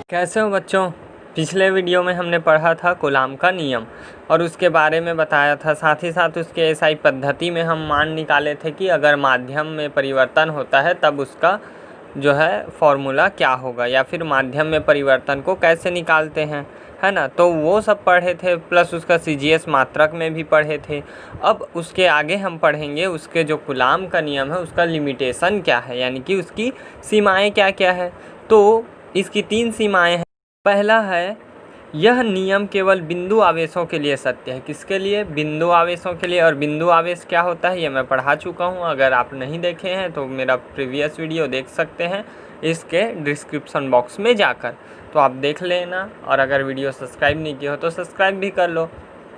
कैसे हो बच्चों। पिछले वीडियो में हमने पढ़ा था कूलाम का नियम और उसके बारे में बताया था। साथ ही साथ उसके एसआई पद्धति में हम मान निकाले थे कि अगर माध्यम में परिवर्तन होता है तब उसका जो है फॉर्मूला क्या होगा, या फिर माध्यम में परिवर्तन को कैसे निकालते हैं, है ना। तो वो सब पढ़े थे, प्लस उसका सीजीएस मात्रक में भी पढ़े थे। अब उसके आगे हम पढ़ेंगे उसके जो कूलाम का नियम है उसका लिमिटेशन क्या है, यानी कि उसकी सीमाएं क्या क्या है। तो इसकी 3 सीमाएं हैं। पहला है, यह नियम केवल बिंदु आवेशों के लिए सत्य है। किसके लिए? बिंदु आवेशों के लिए। और बिंदु आवेश क्या होता है ये मैं पढ़ा चुका हूँ। अगर आप नहीं देखे हैं तो मेरा प्रीवियस वीडियो देख सकते हैं इसके डिस्क्रिप्शन बॉक्स में जाकर, तो आप देख लेना। और अगर वीडियो सब्सक्राइब नहीं किया हो तो सब्सक्राइब भी कर लो,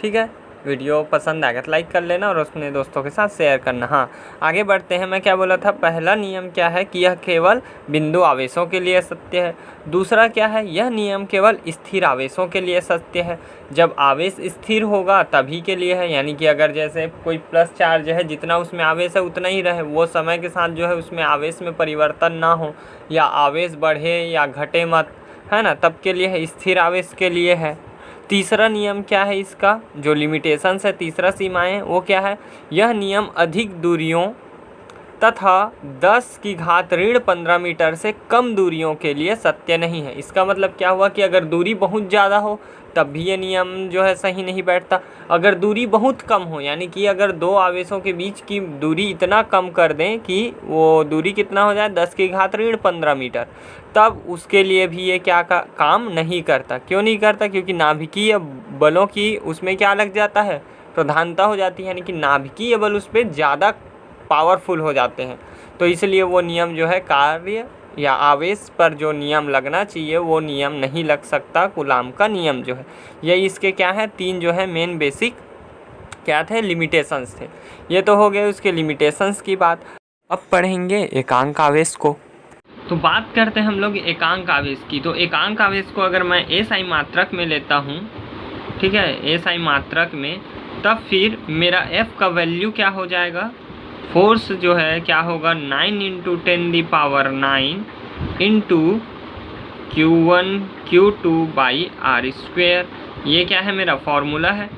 ठीक है। वीडियो पसंद आएगा तो लाइक कर लेना और अपने दोस्तों के साथ शेयर करना। हाँ, आगे बढ़ते हैं। मैं क्या बोला था? पहला नियम क्या है कि यह केवल बिंदु आवेशों के लिए सत्य है। दूसरा क्या है? यह नियम केवल स्थिर आवेशों के लिए सत्य है। जब आवेश स्थिर होगा तभी के लिए है, यानी कि अगर जैसे कोई प्लस चार्ज है, जितना उसमें आवेश है उतना ही रहे, वो समय के साथ जो है उसमें आवेश में परिवर्तन ना हो, या आवेश बढ़े या घटे मत, है ना, तब के लिए है। स्थिर आवेश के लिए है। तीसरा नियम क्या है इसका, जो लिमिटेशंस है, तीसरा सीमाएं, वो क्या है? यह नियम अधिक दूरियों तथा 10⁻15 मीटर से कम दूरियों के लिए सत्य नहीं है। इसका मतलब क्या हुआ कि अगर दूरी बहुत ज़्यादा हो तब भी ये नियम जो है सही नहीं बैठता। अगर दूरी बहुत कम हो, यानी कि अगर दो आवेशों के बीच की दूरी इतना कम कर दें कि वो दूरी कितना हो जाए, 10⁻15 मीटर, तब उसके लिए भी ये क्या काम नहीं करता। क्यों नहीं करता? क्योंकि नाभिकीय बलों की उसमें क्या लग जाता है, प्रधानता हो जाती है, यानी कि नाभिकीय बल उस पर ज़्यादा पावरफुल हो जाते हैं। तो इसलिए वो नियम जो है, कार्य या आवेश पर जो नियम लगना चाहिए वो नियम नहीं लग सकता। कूलाम का नियम जो है, ये इसके क्या है, 3 जो है मेन बेसिक क्या थे, लिमिटेशंस थे। ये तो हो गए उसके लिमिटेशंस की बात। अब पढ़ेंगे एकांक आवेश को। तो बात करते हैं हम लोग एकांक आवेश की। तो एकांक आवेश को अगर मैं एसआई मात्रक में लेता हूँ, ठीक है, एसआई मात्रक में, तब फिर मेरा एफ का वैल्यू क्या हो जाएगा, फोर्स जो है क्या होगा, 9 × 10⁹ इंटू Q1 Q2/r²। ये क्या है, मेरा फॉर्मूला है,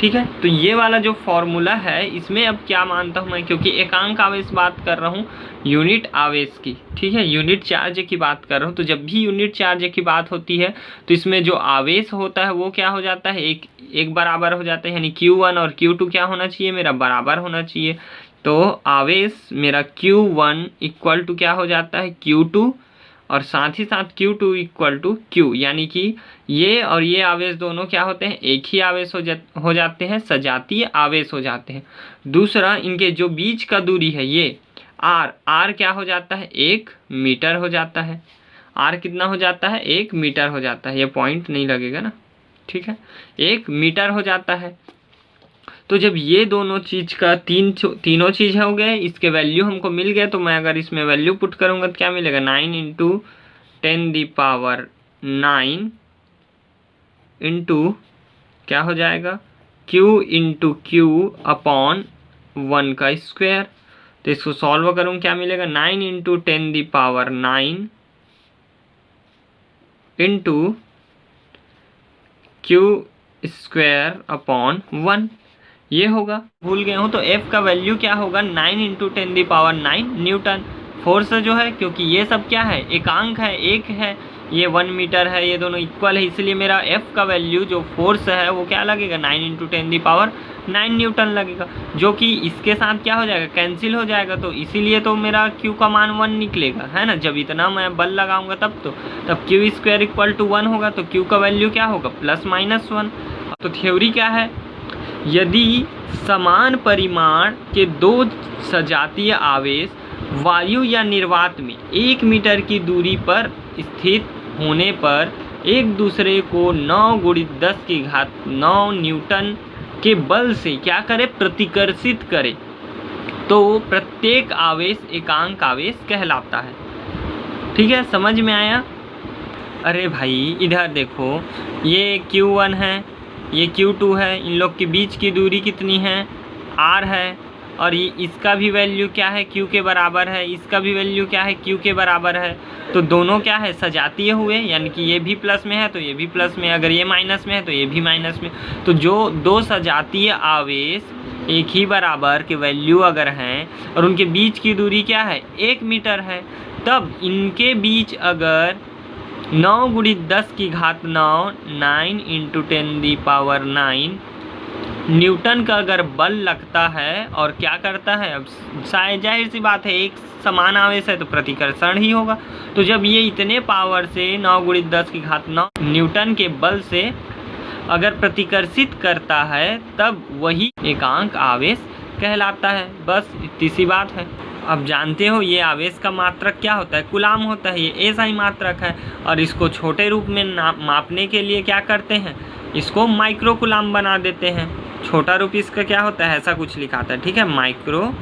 ठीक है। तो ये वाला जो फॉर्मूला है इसमें अब क्या मानता हूँ मैं, क्योंकि एकांक आवेश बात कर रहा हूँ यूनिट आवेश की, ठीक है, यूनिट चार्ज की बात कर रहा हूँ। तो जब भी यूनिट चार्ज की बात होती है तो इसमें जो आवेश होता है वो क्या हो जाता है, एक बराबर हो जाता है, यानी Q1 और Q2 क्या होना चाहिए, मेरा बराबर होना चाहिए। तो आवेश मेरा Q1 इक्वल टू क्या हो जाता है, Q2, और साथ ही साथ Q2 इक्वल टू Q, यानी कि ये और ये आवेश दोनों क्या होते हैं, एक ही आवेश हो जाते हैं, सजातीय आवेश हो जाते हैं। दूसरा, इनके जो बीच का दूरी है ये R क्या हो जाता है, 1 मीटर हो जाता है। R कितना हो जाता है, 1 मीटर हो जाता है। ये पॉइंट नहीं लगेगा ना, ठीक है, 1 मीटर हो जाता है। तो जब ये दोनों चीज़ का तीनों चीज़ हो गए, इसके वैल्यू हमको मिल गए, तो मैं अगर इसमें वैल्यू पुट करूँगा तो क्या मिलेगा, 9 × 10⁹ इंटू क्या हो जाएगा, Q × Q/1²। तो इसको सॉल्व करूँ क्या मिलेगा, 9 × 10⁹ इंटू Q²/1 ये होगा। भूल गए हूँ तो F का वैल्यू क्या होगा, 9 × 10⁹ न्यूटन। फोर्स जो है, क्योंकि ये सब क्या है, एकांक है, एक है, ये 1 मीटर है, ये दोनों इक्वल है, इसलिए मेरा F का वैल्यू जो फोर्स है वो क्या लगेगा, 9 × 10⁹ न्यूटन लगेगा, जो कि इसके साथ क्या हो जाएगा, कैंसिल हो जाएगा। तो इसीलिए तो मेरा Q का मान 1 निकलेगा, है ना। जब इतना मैं बल लगाऊंगा तब Q² = 1 होगा, तो Q का वैल्यू क्या होगा, +-1। तो थ्योरी क्या है, यदि समान परिमाण के 2 सजातीय आवेश वायु या निर्वात में 1 मीटर की दूरी पर स्थित होने पर एक दूसरे को 9 × 10⁹ न्यूटन के बल से क्या करे, प्रतिकर्षित करे, तो प्रत्येक आवेश एकांक आवेश कहलाता है। ठीक है, समझ में आया? अरे भाई इधर देखो, ये Q1 है, ये Q2 है, इन लोग के बीच की दूरी कितनी है, R है, और इसका भी वैल्यू क्या है, Q के बराबर है, इसका भी वैल्यू क्या है, Q के बराबर है। तो दोनों क्या है, सजातीय हुए, यानी कि ये भी प्लस में है तो ये भी प्लस में, अगर ये माइनस में है तो ये भी माइनस में। तो जो दो सजातीय आवेश एक ही बराबर के वैल्यू अगर हैं और उनके बीच की दूरी क्या है, 1 मीटर है, तब इनके बीच अगर 9 गुणित 10 की घात 9 9 × 10⁹ न्यूटन का अगर बल लगता है और क्या करता है, अब शायद जाहिर सी बात है एक समान आवेश है तो प्रतिकर्षण ही होगा। तो जब ये इतने पावर से 9 गुणित 10 की घात 9 न्यूटन के बल से अगर प्रतिकर्षित करता है तब वही एकांक आवेश कहलाता है। बस इतनी सी बात है। अब जानते हो ये आवेश का मात्रक क्या होता है, कूलाम होता है। ये SI मात्रक है और इसको छोटे रूप में मापने के लिए क्या करते हैं, इसको माइक्रो कूलाम बना देते हैं। छोटा रूप इसका क्या होता है, ऐसा कुछ लिखाता है, ठीक है, माइक्रो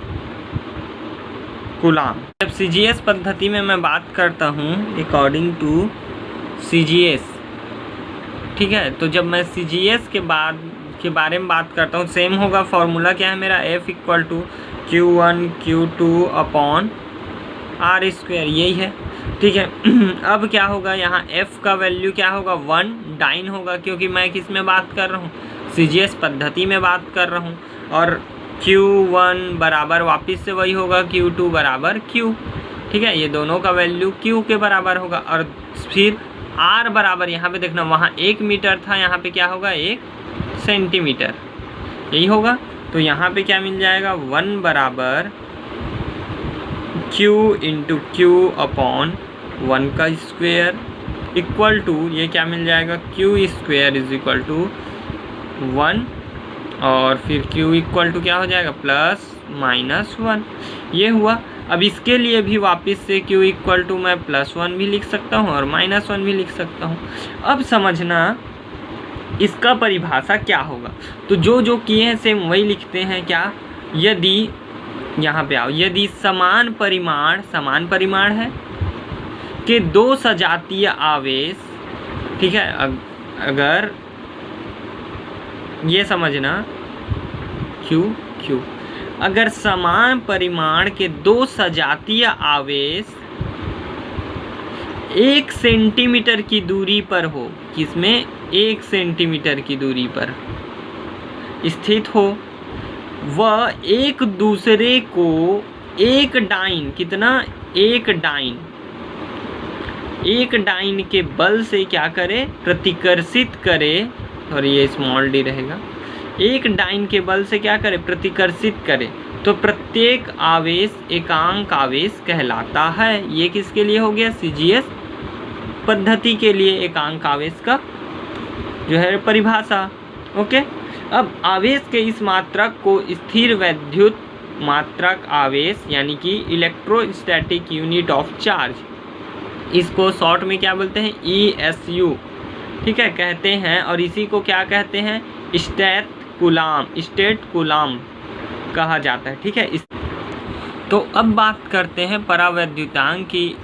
कूलाम। जब CGS पद्धति में मैं बात करता हूँ अकॉर्डिंग टू CGS, ठीक है, तो जब मैं CGS के बारे में बात करता हूँ, सेम होगा। फॉर्मूला क्या है मेरा, F = Q1 Q2/r², यही है, ठीक है। अब क्या होगा, यहाँ F का वैल्यू क्या होगा, 1 डाइन होगा, क्योंकि मैं किस में बात कर रहा हूँ, CGS पद्धति में बात कर रहा हूँ। और Q1 बराबर वापस से वही होगा Q2 बराबर Q, ठीक है, ये दोनों का वैल्यू Q के बराबर होगा। और फिर R बराबर, यहाँ पे देखना, वहाँ 1 मीटर था, यहाँ पे क्या होगा, 1 सेंटीमीटर, यही होगा। तो यहाँ पे क्या मिल जाएगा, 1 बराबर Q × Q/1 का स्क्वायर इक्वल टू, ये क्या मिल जाएगा, Q² = 1 और फिर Q इक्वल टू क्या हो जाएगा, +-1, ये हुआ। अब इसके लिए भी वापस से Q इक्वल टू मैं +1 भी लिख सकता हूँ और -1 भी लिख सकता हूँ। अब समझना इसका परिभाषा क्या होगा, तो जो किए हैं सेम वही लिखते हैं। क्या, यदि यहाँ पे आओ, यदि समान परिमाण है के दो सजातीय आवेश, ठीक है, अगर ये समझना Q अगर समान परिमाण के दो सजातीय आवेश 1 सेंटीमीटर की दूरी पर हो, किसमें, 1 सेंटीमीटर की दूरी पर स्थित हो, वह एक दूसरे को एक डाइन, कितना, एक डाइन के बल से क्या करे, प्रतिकर्षित करे, और ये स्मॉल d रहेगा, एक डाइन के बल से क्या करे, प्रतिकर्षित करे, तो प्रत्येक आवेश एकांक आवेश कहलाता है। ये किसके लिए हो गया, CGS पद्धति के लिए एकांक आवेश का जो है परिभाषा। ओके, अब आवेश के इस मात्रक को स्थिर वैद्युत मात्रक आवेश यानी कि इलेक्ट्रोस्टैटिक यूनिट ऑफ चार्ज, इसको शॉर्ट में क्या बोलते हैं, ESU, ठीक है, कहते हैं। और इसी को क्या कहते हैं, स्टेट कूलाम कहा जाता है, ठीक है। तो अब बात करते हैं परावैद्युतांक की,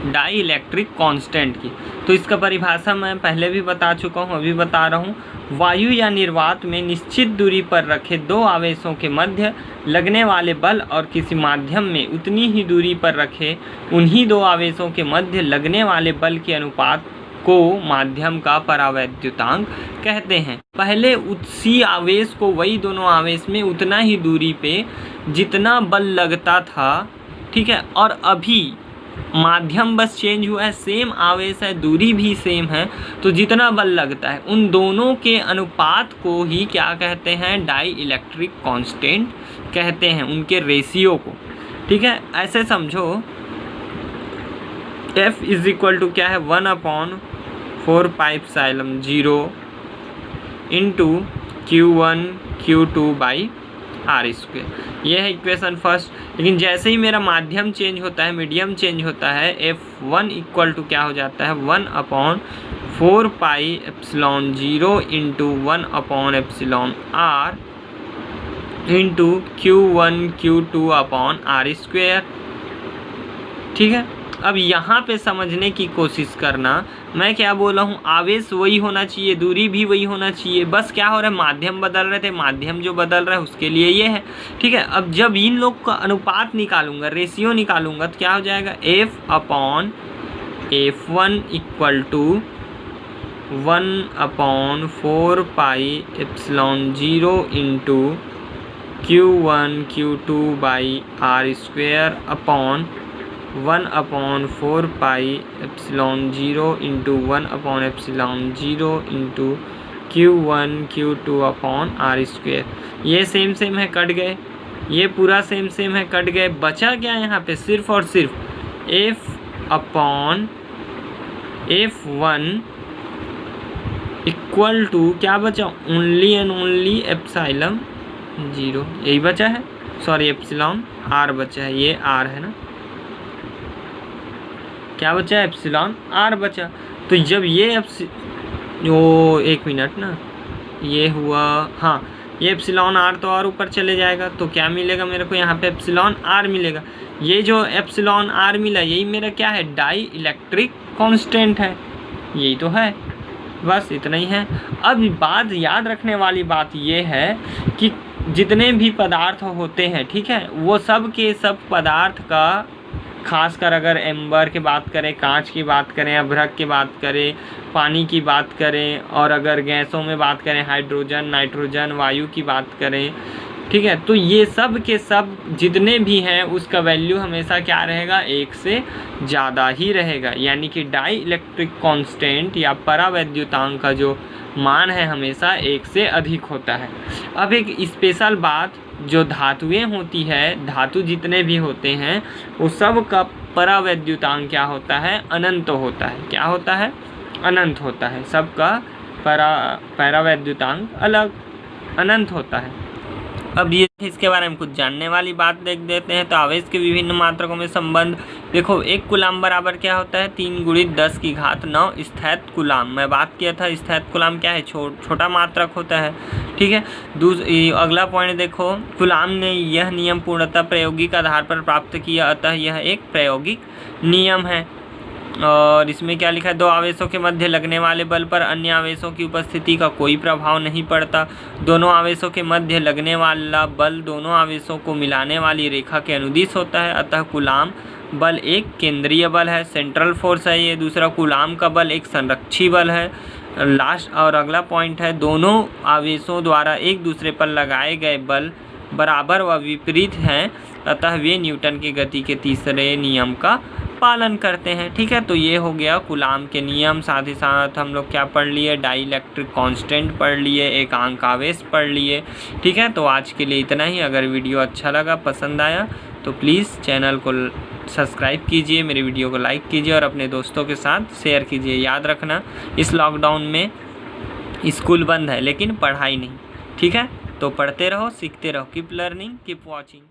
डाई इलेक्ट्रिक कांस्टेंट की। तो इसका परिभाषा मैं पहले भी बता चुका हूँ, अभी बता रहा हूँ। वायु या निर्वात में निश्चित दूरी पर रखे दो आवेशों के मध्य लगने वाले बल और किसी माध्यम में उतनी ही दूरी पर रखे उन्हीं दो आवेशों के मध्य लगने वाले बल के अनुपात को माध्यम का परावैद्युतांक कहते हैं। पहले उसी आवेश को, वही दोनों आवेश में उतना ही दूरी पे जितना बल लगता था, ठीक है, और अभी माध्यम बस चेंज हुआ है, सेम आवेश है, दूरी भी सेम है, तो जितना बल लगता है उन दोनों के अनुपात को ही क्या कहते हैं, डाई इलेक्ट्रिक कांस्टेंट कहते हैं, उनके रेशियो को, ठीक है। ऐसे समझो F = क्या है, 1/4πε0 × Q1 Q2/r², यह है इक्वेशन फर्स्ट। लेकिन जैसे ही मेरा माध्यम चेंज होता है, मीडियम चेंज होता है, F1 = क्या हो जाता है, 1/4πε0 × 1/εr × Q1 Q2/r², ठीक है। अब यहाँ पे समझने की कोशिश करना, मैं क्या बोला हूँ, आवेश वही होना चाहिए, दूरी भी वही होना चाहिए, बस क्या हो रहा है, माध्यम बदल रहे थे, माध्यम जो बदल रहा है उसके लिए ये है, ठीक है। अब जब इन लोग का अनुपात निकालूंगा, रेशियो निकालूंगा, तो क्या हो जाएगा, F/F1 equal to 1/4 pi epsilon 0 into Q1 Q2 by R square upon 1/4 pi epsilon 0 into 1/एप्सिलॉन 0 into Q1 Q2 upon R square. ये सेम सेम है, कट गए, ये पूरा सेम सेम है, कट गए, बचा क्या यहाँ पे, सिर्फ और सिर्फ F/F1 इक्वल टू क्या बचा, ओनली एंड ओनली एप्सिलॉन 0, यही बचा है, सॉरी एप्सिलॉन R बचा है, ये R है ना, क्या बचा है, एप्सिलॉन R बचा। तो जब ये एक मिनट ना, ये हुआ, हाँ ये एप्सिलॉन R तो और ऊपर चले जाएगा, तो क्या मिलेगा मेरे को यहाँ पे, एप्सिलॉन R मिलेगा। ये जो एप्सिलॉन R मिला, यही मेरा क्या है, डाई इलेक्ट्रिक कांस्टेंट है, यही तो है, बस इतना ही है। अब बात याद रखने वाली बात ये है कि जितने भी पदार्थ होते हैं, ठीक है, वो सब के सब पदार्थ का, खासकर अगर एम्बर की बात करें, कांच की बात करें, अभ्रक की बात करें, पानी की बात करें, और अगर गैसों में बात करें, हाइड्रोजन, नाइट्रोजन, वायु की बात करें, ठीक है, तो ये सब के सब जितने भी हैं उसका वैल्यू हमेशा क्या रहेगा, 1 से ज़्यादा ही रहेगा, यानी कि डाई इलेक्ट्रिक कांस्टेंट या परावैद्युतांक का जो मान है हमेशा 1 से अधिक होता है। अब एक स्पेशल बात, जो धातुएं होती है, धातु जितने भी होते हैं वो सब का परावैद्युतांक क्या होता है, अनंत होता है, क्या होता है, अनंत होता है, सबका परावैद्युतांक अलग अनंत होता है। अब ये इसके बारे में कुछ जानने वाली बात देख देते हैं। तो आवेश के विभिन्न मात्रकों में संबंध देखो, 1 कूलाम बराबर क्या होता है, 3 × 10⁹ स्थैत कूलाम। मैं बात किया था स्थैत कूलाम क्या है, छोटा मात्रक होता है, ठीक है। अगला पॉइंट देखो, कूलाम ने यह नियम पूर्णतः प्रायोगिक आधार पर प्राप्त किया, अतः यह एक प्रायोगिक नियम है। और इसमें क्या लिखा है, 2 आवेशों के मध्य लगने वाले बल पर अन्य आवेशों की उपस्थिति का कोई प्रभाव नहीं पड़ता। दोनों आवेशों के मध्य लगने वाला बल दोनों आवेशों को मिलाने वाली रेखा के अनुदिश होता है, अतः कूलाम बल एक केंद्रीय बल है, सेंट्रल फोर्स है ये। दूसरा, कूलाम का बल एक संरक्षी बल है। लास्ट और अगला पॉइंट है, दोनों आवेशों द्वारा एक दूसरे पर लगाए गए बल बराबर व विपरीत हैं, अतः वे न्यूटन की गति के तीसरे नियम का पालन करते हैं, ठीक है। तो ये हो गया कूलाम के नियम। साथ ही साथ हम लोग क्या पढ़ लिए, डाई इलेक्ट्रिक कांस्टेंट पढ़ लिए, एकांक आवेश पढ़ लिए, ठीक है। तो आज के लिए इतना ही। अगर वीडियो अच्छा लगा, पसंद आया, तो प्लीज़ चैनल को सब्सक्राइब कीजिए, मेरी वीडियो को लाइक कीजिए और अपने दोस्तों के साथ शेयर कीजिए। याद रखना, इस लॉकडाउन में स्कूल बंद है लेकिन पढ़ाई नहीं, ठीक है। तो पढ़ते रहो, सीखते रहो, कीप लर्निंग, कीप वॉचिंग।